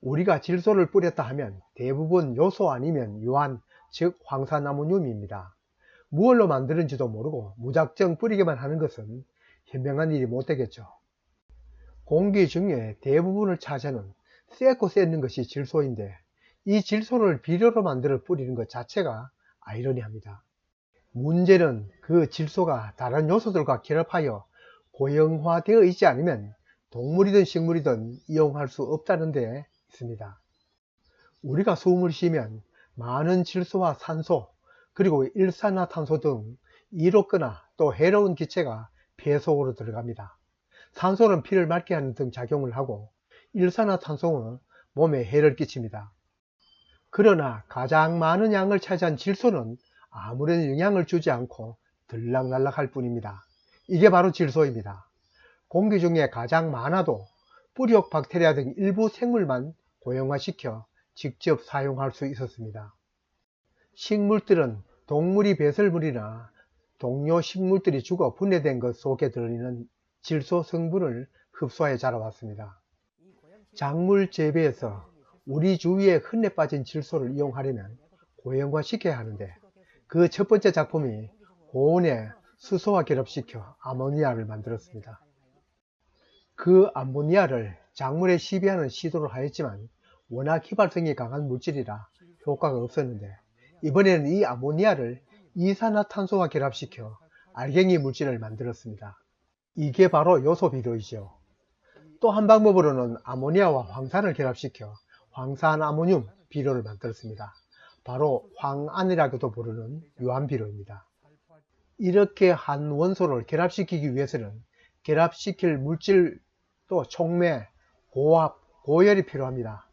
우리가 질소를 뿌렸다 하면 대부분 요소 아니면 유황, 즉 황산아모늄입니다. 무얼로 만드는지도 모르고 무작정 뿌리기만 하는 것은 현명한 일이 못 되겠죠. 공기 중에 대부분을 차지하는 쎄고 쎄는 것이 질소인데, 이 질소를 비료로 만들어 뿌리는 것 자체가 아이러니합니다. 문제는 그 질소가 다른 요소들과 결합하여 고형화되어 있지 않으면 동물이든 식물이든 이용할 수 없다는 데 있습니다. 우리가 숨을 쉬면 많은 질소와 산소, 그리고 일산화탄소 등 이롭거나 또 해로운 기체가 폐 속으로 들어갑니다. 산소는 피를 맑게 하는 등 작용을 하고, 일산화탄소는 몸에 해를 끼칩니다. 그러나 가장 많은 양을 차지한 질소는 아무런 영향을 주지 않고 들락날락할 뿐입니다. 이게 바로 질소입니다. 공기 중에 가장 많아도 뿌리옥 박테리아 등 일부 생물만 고형화시켜 직접 사용할 수 있었습니다. 식물들은 동물이 배설물이나 동료 식물들이 죽어 분해된 것 속에 들어있는 질소 성분을 흡수하여 자라왔습니다. 작물 재배에서 우리 주위에 흔해 빠진 질소를 이용하려면 고형화시켜야 하는데, 그 첫 번째 작품이 고온에 수소와 결합시켜 아모니아를 만들었습니다. 그 아모니아를 작물에 시비하는 시도를 하였지만 워낙 휘발성이 강한 물질이라 효과가 없었는데, 이번에는 이 아모니아를 이산화탄소와 결합시켜 알갱이 물질을 만들었습니다. 이게 바로 요소 비료이죠. 또 한 방법으로는 아모니아와 황산을 결합시켜 황산아모늄 비료를 만들었습니다. 바로 황안이라고도 부르는 유한비료입니다. 이렇게 한 원소를 결합시키기 위해서는 결합시킬 물질도 촉매, 고압, 고열이 필요합니다.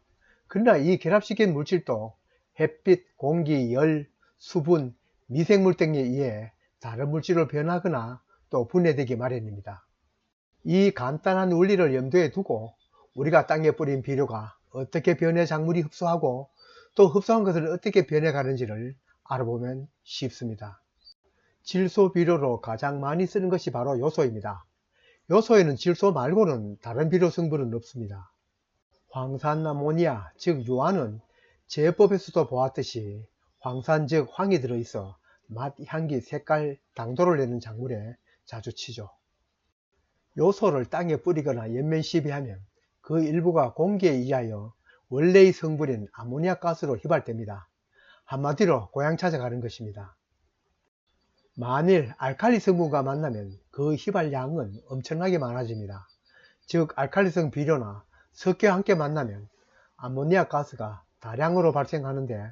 그러나 이 결합시킨 물질도 햇빛, 공기, 열, 수분, 미생물 등에 의해 다른 물질로 변하거나 또 분해되기 마련입니다. 이 간단한 원리를 염두에 두고 우리가 땅에 뿌린 비료가 어떻게 변해 작물이 흡수하고 또 흡수한 것을 어떻게 변해가는지를 알아보면 쉽습니다. 질소 비료로 가장 많이 쓰는 것이 바로 요소입니다. 요소에는 질소 말고는 다른 비료 성분은 없습니다. 황산아모니아, 즉 유화는 제법에서도 보았듯이 황산, 즉 황이 들어있어 맛, 향기, 색깔, 당도를 내는 작물에 자주 치죠. 요소를 땅에 뿌리거나 연면 시비하면 그 일부가 공기에 의하여 원래의 성분인 아모니아 가스로 휘발됩니다. 한마디로 고향 찾아가는 것입니다. 만일 알칼리 성분과 만나면 그 휘발량은 엄청나게 많아집니다. 즉 알칼리성 비료나 석회와 함께 만나면 아모니아 가스가 다량으로 발생하는데,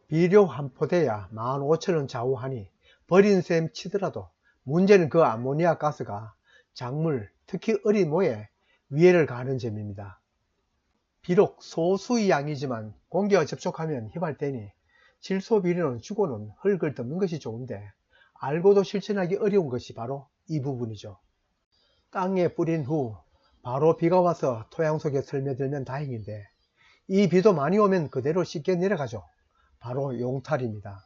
비료 한 포대야 15,000원 좌우하니 버린 셈 치더라도 문제는 그 아모니아 가스가 작물, 특히 어린 모에 위해를 가하는 점입니다. 비록 소수의 양이지만 공기와 접촉하면 휘발되니 질소 비료는 주고는 흙을 덮는 것이 좋은데, 알고도 실천하기 어려운 것이 바로 이 부분이죠. 땅에 뿌린 후 바로 비가 와서 토양 속에 스며들면 다행인데, 이 비도 많이 오면 그대로 씻겨 내려가죠. 바로 용탈입니다.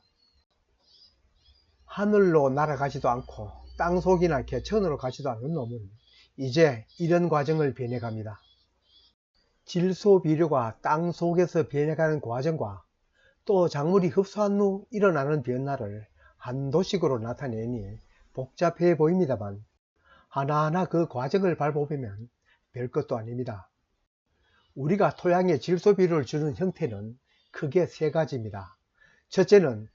하늘로 날아가지도 않고 땅속이나 개천으로 가지도 않는 놈은 이제 이런 과정을 변해갑니다. 질소 비료가 땅 속에서 변해가는 과정과 또 작물이 흡수한 후 일어나는 변화를 한도식으로 나타내니 복잡해 보입니다만, 하나하나 그 과정을 밟아보면 별것도 아닙니다. 우리가 토양에 질소 비료를 주는 형태는 크게 세 가지입니다. 첫째는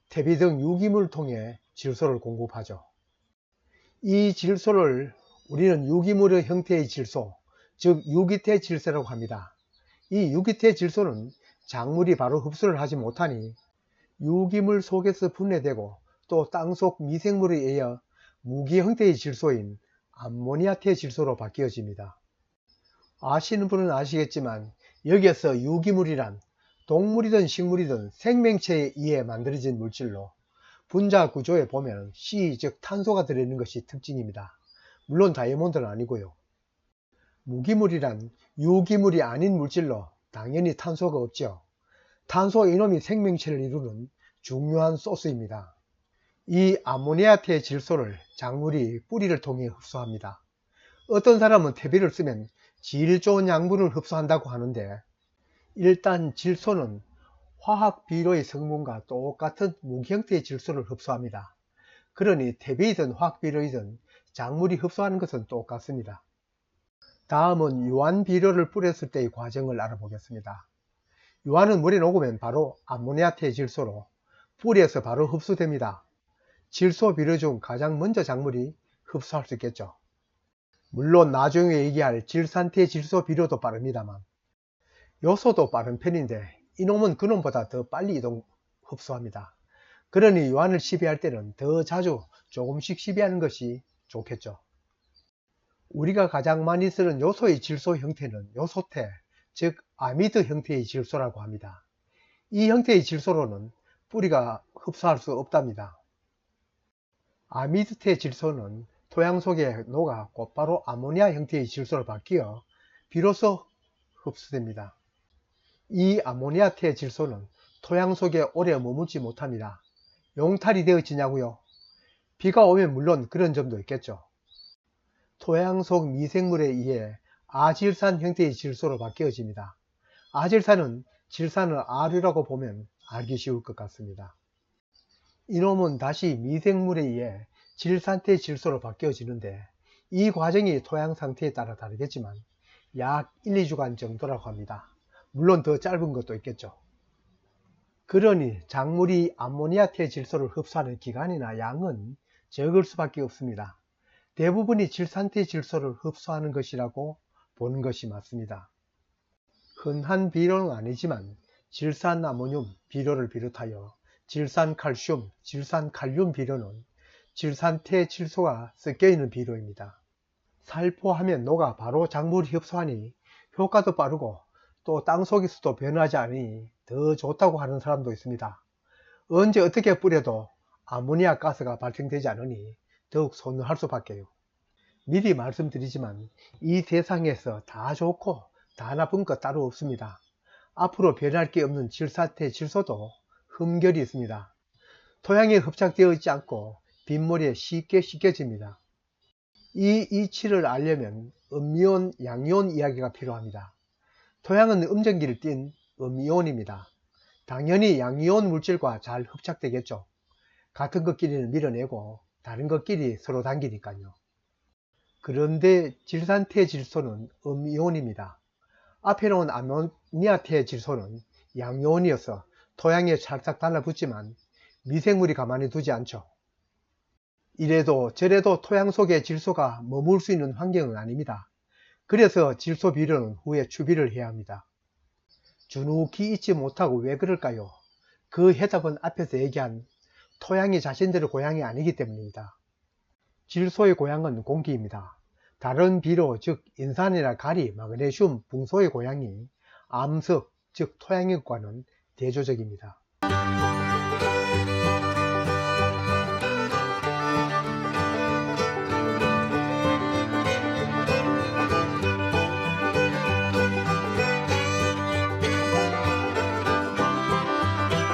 퇴비 등 유기물을 통해 질소를 공급하죠. 이 질소를 우리는 유기물의 형태의 질소, 즉 유기태 질소라고 합니다. 이 유기태 질소는 작물이 바로 흡수를 하지 못하니 유기물 속에서 분해되고 또 땅속 미생물에 의해 무기 형태의 질소인 암모니아태 질소로 바뀌어집니다. 아시는 분은 아시겠지만 여기에서 유기물이란 동물이든 식물이든 생명체에 의해 만들어진 물질로, 분자 구조에 보면 C, 즉 탄소가 들어있는 것이 특징입니다. 물론 다이아몬드는 아니고요. 무기물이란 유기물이 아닌 물질로 당연히 탄소가 없죠. 탄소 이놈이 생명체를 이루는 중요한 소스입니다. 이 아모니아태 질소를 작물이 뿌리를 통해 흡수합니다. 어떤 사람은 퇴비를 쓰면 질 좋은 양분을 흡수한다고 하는데, 일단 질소는 화학 비료의 성분과 똑같은 무형태의 질소를 흡수합니다. 그러니 탭이든 화학 비료이든 작물이 흡수하는 것은 똑같습니다. 다음은 유한 비료를 뿌렸을 때의 과정을 알아보겠습니다. 유한은 물에 녹으면 바로 암모니아태 질소로 뿌리에서 바로 흡수됩니다. 질소 비료 중 가장 먼저 작물이 흡수할 수 있겠죠. 물론 나중에 얘기할 질산태 질소 비료도 빠릅니다만 요소도 빠른 편인데 이놈은 그놈보다 더 빨리 흡수합니다. 그러니 유한을 시비할 때는 더 자주 조금씩 시비하는 것이 좋겠죠. 우리가 가장 많이 쓰는 요소의 질소 형태는 요소태, 즉 아미드 형태의 질소라고 합니다. 이 형태의 질소로는 뿌리가 흡수할 수 없답니다. 아미드태 질소는 토양 속에 녹아 곧바로 아모니아 형태의 질소로 바뀌어 비로소 흡수됩니다. 이 아모니아태 질소는 토양 속에 오래 머물지 못합니다. 용탈이 되어지냐고요? 비가 오면 물론 그런 점도 있겠죠. 토양 속 미생물에 의해 아질산 형태의 질소로 바뀌어집니다. 아질산은 질산을 아류라고 보면 알기 쉬울 것 같습니다. 이놈은 다시 미생물에 의해 질산태 질소로 바뀌어지는데 이 과정이 토양 상태에 따라 다르겠지만 약 1, 2주간 정도라고 합니다. 물론 더 짧은 것도 있겠죠. 그러니 작물이 암모니아태 질소를 흡수하는 기간이나 양은 적을 수밖에 없습니다. 대부분이 질산태 질소를 흡수하는 것이라고 보는 것이 맞습니다. 흔한 비료는 아니지만 질산아모늄 비료를 비롯하여 질산칼슘, 질산칼륨 비료는 질산태 질소가 섞여있는 비료입니다. 살포하면 녹아 바로 작물이 흡수하니 효과도 빠르고 또 땅속에서도 변하지 않으니 더 좋다고 하는 사람도 있습니다. 언제 어떻게 뿌려도 아모니아 가스가 발생되지 않으니 더욱 선호할 수밖에요. 미리 말씀드리지만 이 세상에서 다 좋고 다 나쁜 것 따로 없습니다. 앞으로 변할 게 없는 질산태 질소도 흠결이 있습니다. 토양에 흡착되어 있지 않고 빗물에 쉽게 씻겨집니다. 이 이치를 알려면 음이온, 양이온 이야기가 필요합니다. 토양은 음전기를 띤 음이온입니다. 당연히 양이온 물질과 잘 흡착되겠죠. 같은 것끼리는 밀어내고 다른 것끼리 서로 당기니까요. 그런데 질산태 질소는 음이온입니다. 앞에 놓은 아모니아태 질소는 양이온이어서 토양에 찰싹 달라붙지만 미생물이 가만히 두지 않죠. 이래도 저래도 토양 속에 질소가 머물 수 있는 환경은 아닙니다. 그래서 질소 비료는 후에 추비를 해야 합니다. 주눅이 있지 못하고 왜 그럴까요? 그 해답은 앞에서 얘기한 토양이 자신들의 고향이 아니기 때문입니다. 질소의 고향은 공기입니다. 다른 비료 즉 인산이나 가리, 마그네슘, 붕소의 고향이 암석 즉 토양의 것과는 대조적입니다.